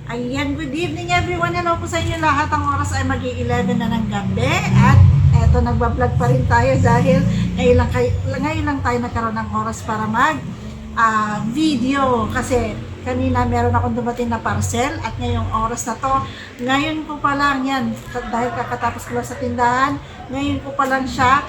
Ayan, good evening everyone. Hello po sa inyo lahat. Ang oras ay mag-11 na ng gabi. At eto, nagbablog pa rin tayo dahil ngayon lang tayo nagkaroon ng oras para video. Kasi kanina meron akong dumating na parcel at ngayong oras na to, ngayon ko pa lang yan, dahil kakatapos ko lang sa tindahan, ngayon ko pa lang siya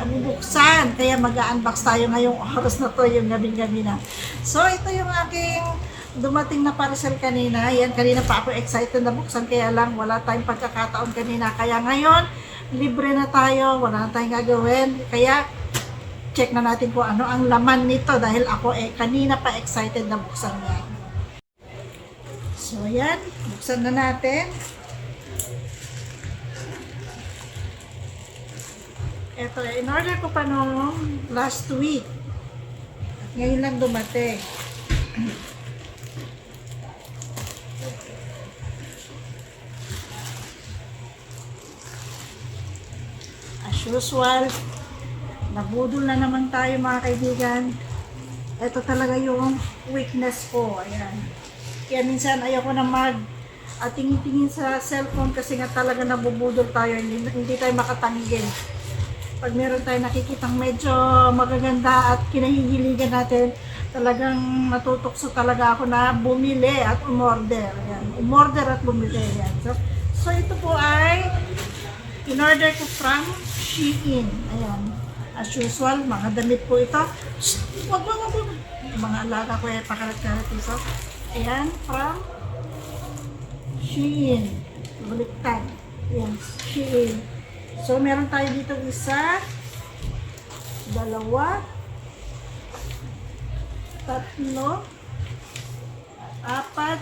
bubuksan. Kaya mag-unbox tayo ngayong oras na to, yung gabi-gabi na. So ito yung aking dumating na parcel kanina. Yan, kanina pa ako excited na buksan, kaya lang wala tayong pagkakataon kanina. Kaya ngayon, libre na tayo, wala na tayong gagawin. Kaya, check na natin kung ano ang laman nito dahil ako kanina pa excited na buksan yan. So, yan, buksan na natin. Ito, in-order ko pa noong last week. At ngayon lang dumating. As usual, nabudol na naman tayo mga kaibigan. Ito talaga yung weakness ko. Ayan. Kaya minsan ayoko na tingin-tingin sa cellphone kasi nga talaga nabubudol tayo. Hindi tayo makatanggil. Pag meron tayo nakikitang medyo magaganda at kinahihiligan natin, talagang natutokso talaga ako na bumili at umorder. Ayan. Umorder at bumili. Ayan. So ito po ay in-order ko from Shein. Ayan. As usual, mga damit po ito. Shhh! Wag. Mga alaga ko ay pakalat-kalat ito. Ayan, from Shein. Baliktad. Ayan, Shein. So, meron tayo dito isa, dalawa, tatlo, apat,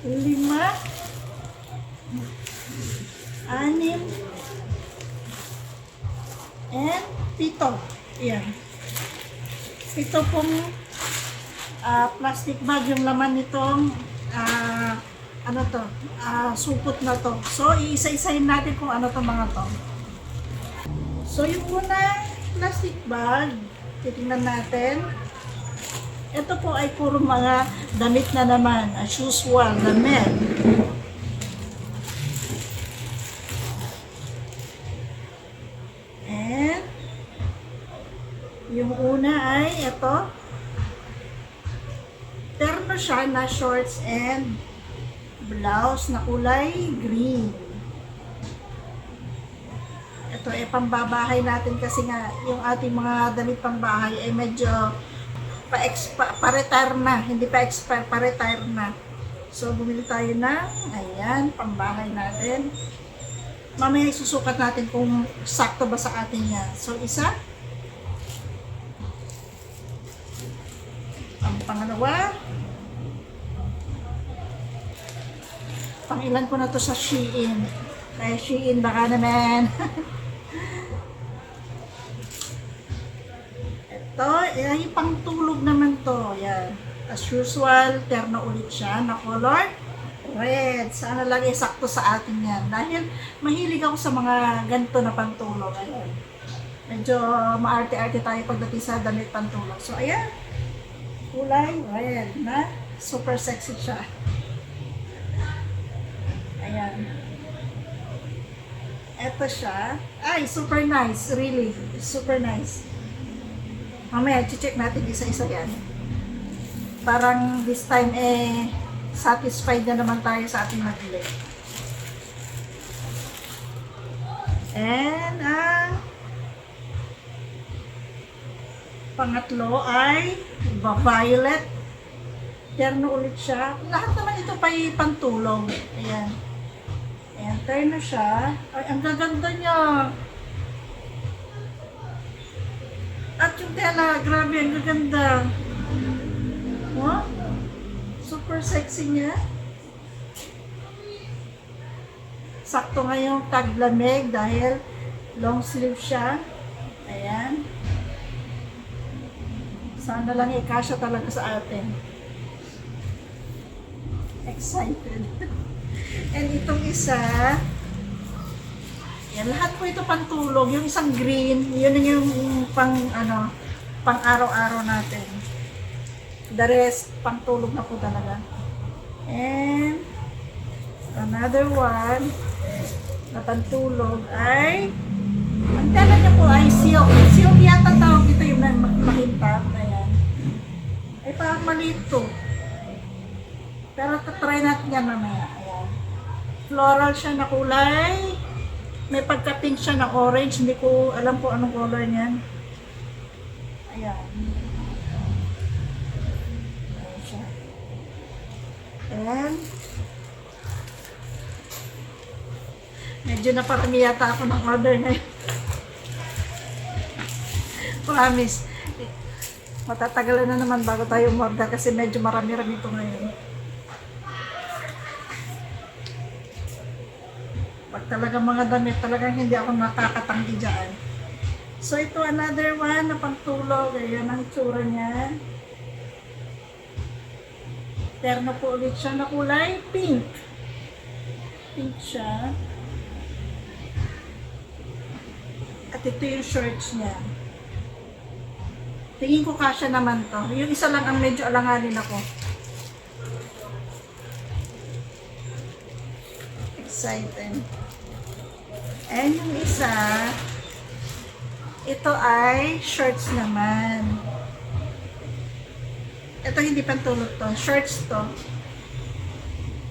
lima, anim, and pito. Ayan. Pito pong plastic bag yung laman nitong supot na to. So, iisa-isahin natin kung ano to mga to. So, yung una plastic bag, titingnan natin. Ito po ay puro mga damit na naman. As usual, damit. Yung una ay ito. Terno siya na shorts and blouse na kulay green. Ito ay pambabahay natin kasi nga yung ating mga damit pambahay ay medyo pa-retire na. Hindi pa expire, pa-retire na. So bumili tayo na, ayan, pambahay natin. Mamaya isusukat natin kung sakto ba sa atin yan. So isa. Ang pangalawa, pang-ilan ko na to sa Shein. Kaya Shein baka naman. Ito, ay pangtulog naman to. Yan. As usual, terno ulit siya na color red. Sana lang sakto sa atin yan. Dahil mahilig ako sa mga ganito na pantulog. Ayan. Medyo maarte-arte tayo pagdating sa damit pantulog. So, ayan. Kulay red na super sexy siya. Ayan. Ito siya. Ay, super nice. Really. Super nice. Mamaya, check natin isa-isa yan. Parang this time, satisfied na naman tayo sa ating nabili. And, pangatlo ay violet. Terno ulit siya. Lahat naman ito pa pantulong. Ayan. Ayan, terno siya. Ay, ang gaganda niya. At yung tela, grabe, ang gaganda. Oh, super sexy niya. Sakto ngayong taglamig dahil long sleeve siya. Ayan. Sana lang ikasya talaga sa atin. Excited. And itong isa, yan, lahat po ito pantulog. Yung isang green, yun yung pang araw-araw natin. The rest, pang tulog na po talaga. And another one na pantulog ay ang tela niya po ay silk. Silk yata tawag dito yung makintab. Ayan. Ay parang maliit to. Pero try natin yan mamaya. Ayan. Floral siya na kulay. May pagka-pink siya na orange. Hindi ko alam kung anong color niyan. Ayan. Ayan siya. And medyo naparami yata ako ng order na yun. Promise. Matatagalan na naman bago tayo umorder kasi medyo marami-rami ito ngayon. Pag talagang mga damit, talagang hindi ako nakakatanggi dyan. So ito another one na pangtulog. Ayan ang itsura niya. Terno po ulit siya na kulay pink. Pink siya. At ito yung shorts niya. Tingin ko kasya naman to. Yung isa lang ang medyo alanganin ako. Excited. And yung isa, ito ay shorts naman. Ito hindi pantulog to. Shorts to.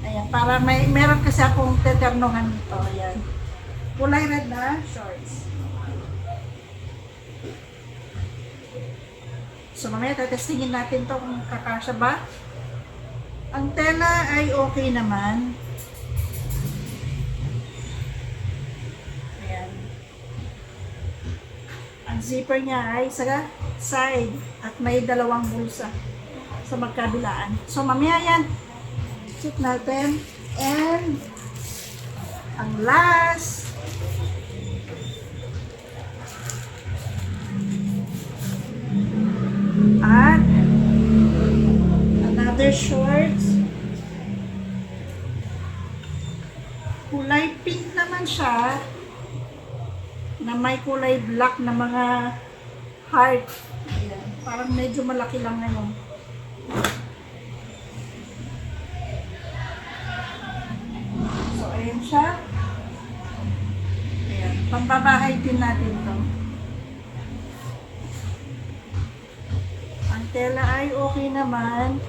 Ayan. Para meron kasi akong teternohan dito. Ayan. Kulay red na shorts. So mamaya tatestingin natin to kung kakasya ba. Ang tela ay okay naman. Ayan. Ang zipper niya ay sa side at may dalawang bulsa sa magkabilaan. So mamaya yan. Check natin. And ang last at another shorts. Kulay pink naman siya na may kulay black na mga heart. Ayan. Parang medyo malaki lang ngayon. So ayan siya. Ayan. Pambabahay din natin to. Tela ay okay naman.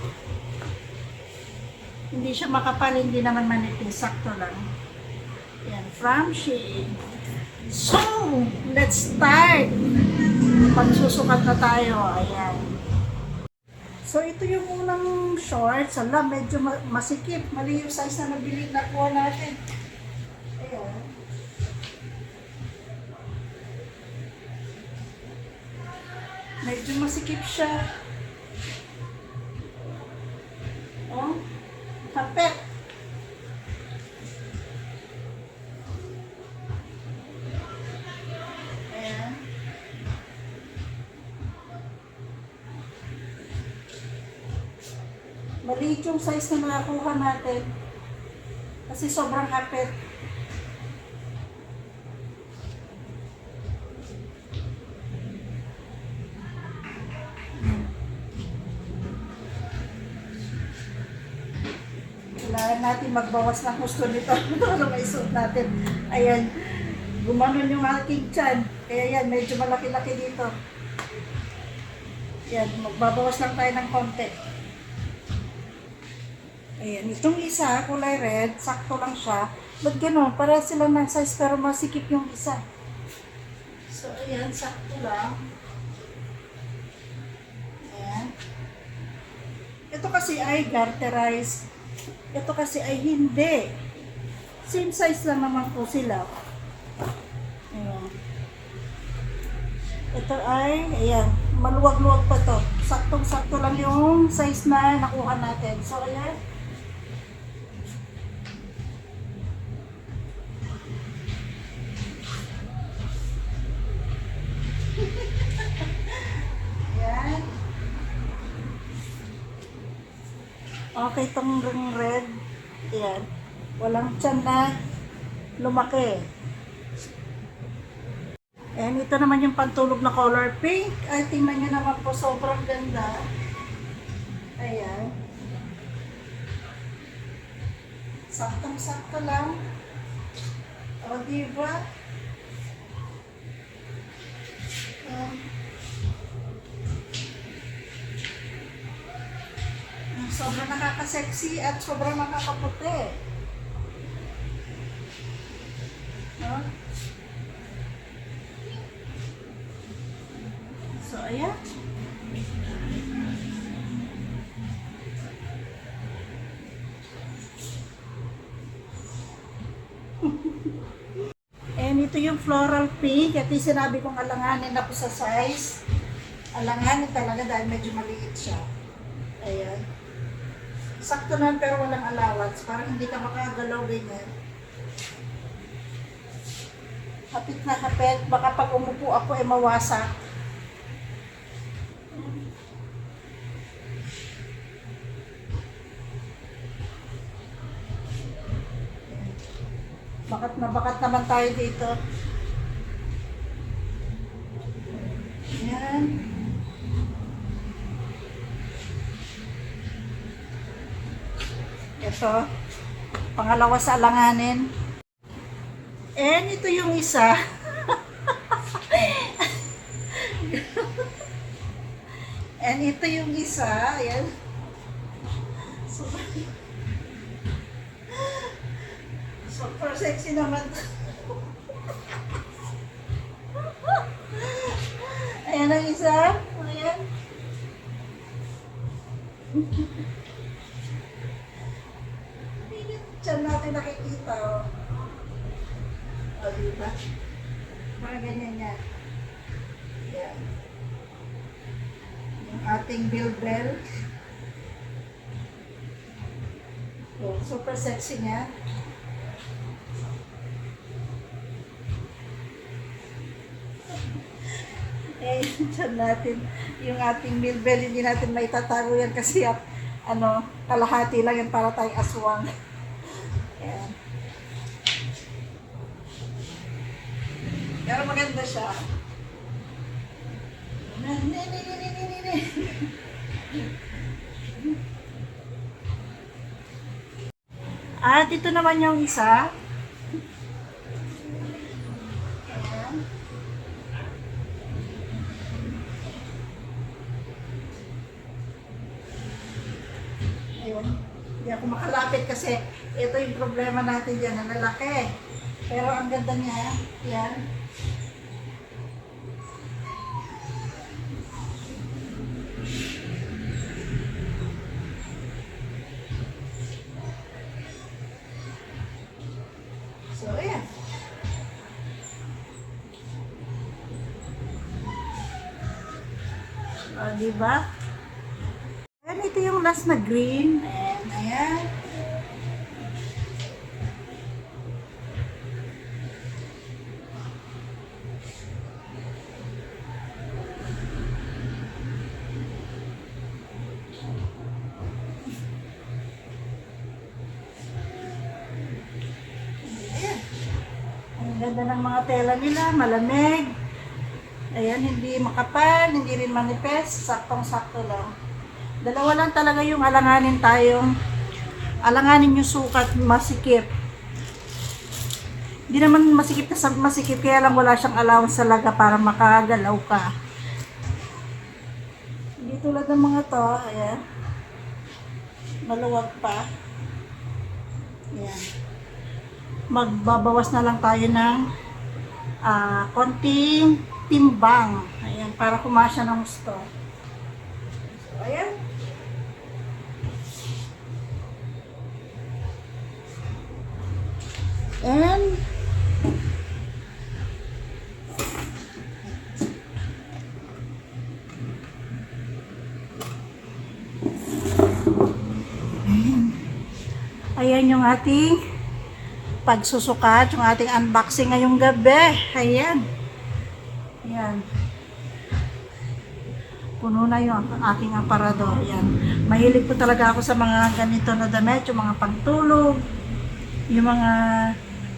Hindi siya makapal, hindi naman manipis. Sakto lang. Yan, from Shein. So, let's start. Pagsusukat na tayo. Ayan. So, ito yung unang shorts. Ala, medyo masikip. Mali yung size na nabili na kuha natin. Ayan. Medyo masikip siya. Oh, kapit. Ayan. Maliit yung size na nakuha natin. Kasi sobrang kapit. Kailangan natin magbawas ng gusto nito para maisuot natin. Ayan, gumanon yung aking tiyan. Kaya yan, medyo malaki-laki dito. Ayan, magbabawas lang tayo ng konti. Ayan, itong isa, kulay red, sakto lang siya. Ba't gano'n? Para sila ng size pero masikip yung isa. So, ayan, sakto lang. Ayan. Ito kasi ay garterized. Ito kasi ay hindi. Same size lang naman po sila. Ayan. Ito ay, ayan, maluwag-luwag pa to. Saktong-sakto lang yung size na nakuha natin. So, ayan. Ayan. Okay, itong red. Ayan. Walang tiyan na lumaki. And ito naman yung pantulog na color pink. Ay, tingnan nyo naman po, sobrang ganda. Ayan. Saktong-sakto lang. O, diba? Sobrang nakaka-sexy at sobrang nakakaputi. No? So, ayan. And ito yung floral pink. Ito yung sinabi kong alanganin na po sa size. Alanganin talaga dahil medyo maliit siya. Ayan. Sakto naman pero walang allowance. Parang hindi ka makagalaw ganyan. Hapit na hapit. Baka pag umupo ako ay mawasak. Bakat naman tayo dito. Ayan. Ito. Pangalawa sa alanganin. And ito yung isa. And ito yung isa. Ayan. Super sexy naman. Ayan ang isa. Ayan. Diyan natin nakikita. O, diba? Mga ganyan yan. Ayan. Yung ating bilbel. So, super sexy niya. Eh, dyan natin yung ating bilbel, hindi natin may tatago yan kasi kalahati lang yan para tayong aswang. Ayan. Pero maganda siya. At ito naman yung isa. Ayun. Hindi ako makalapit kasi ito yung problema natin dyan na lalaki. Pero ang ganda niya, yan. So, ayan. O, diba? Ayan, ito yung last na green. Ayan, ayan. Ayan. Ang ganda ng mga tela nila, malamig. Ayan, hindi makapal, hindi rin manipis, saktong-sakto lang. Dalawa lang talaga yung alanganin yung sukat, masikip. Hindi naman masikip na masikip, kaya lang wala siyang allowance talaga para makagalaw ka. Hindi tulad ng mga to, ayan. Maluwag pa. Ayan. Magbabawas na lang tayo ng konting timbang. Ayan, para kumasya ng gusto. So, ayan. And ayan yung ating pagsusukat, yung ating unboxing ngayong gabi. Ayan. Ayan. Puno na yung aking aparador. Ayan. Mahilig po talaga ako sa mga ganito na damit, yung mga pantulog, yung mga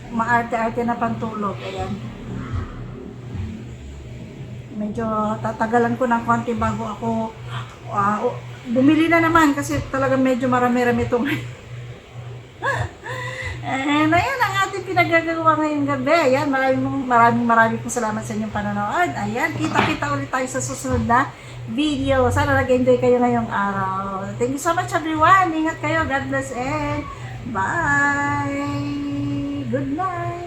maarte-arte na pantulog. Ayan. Medyo tatagalan ko ng konti bago ako bumili na naman kasi talagang medyo marami-rami itong and ayan ang ating pinagagawa ngayong gabi. Ayan, maraming pong salamat sa inyong panonood. Ayan, kita-kita ulit tayo sa susunod na video. Sana nag-enjoy kayo ngayong araw. Thank you so much everyone. Ingat kayo. God bless and bye. Good night.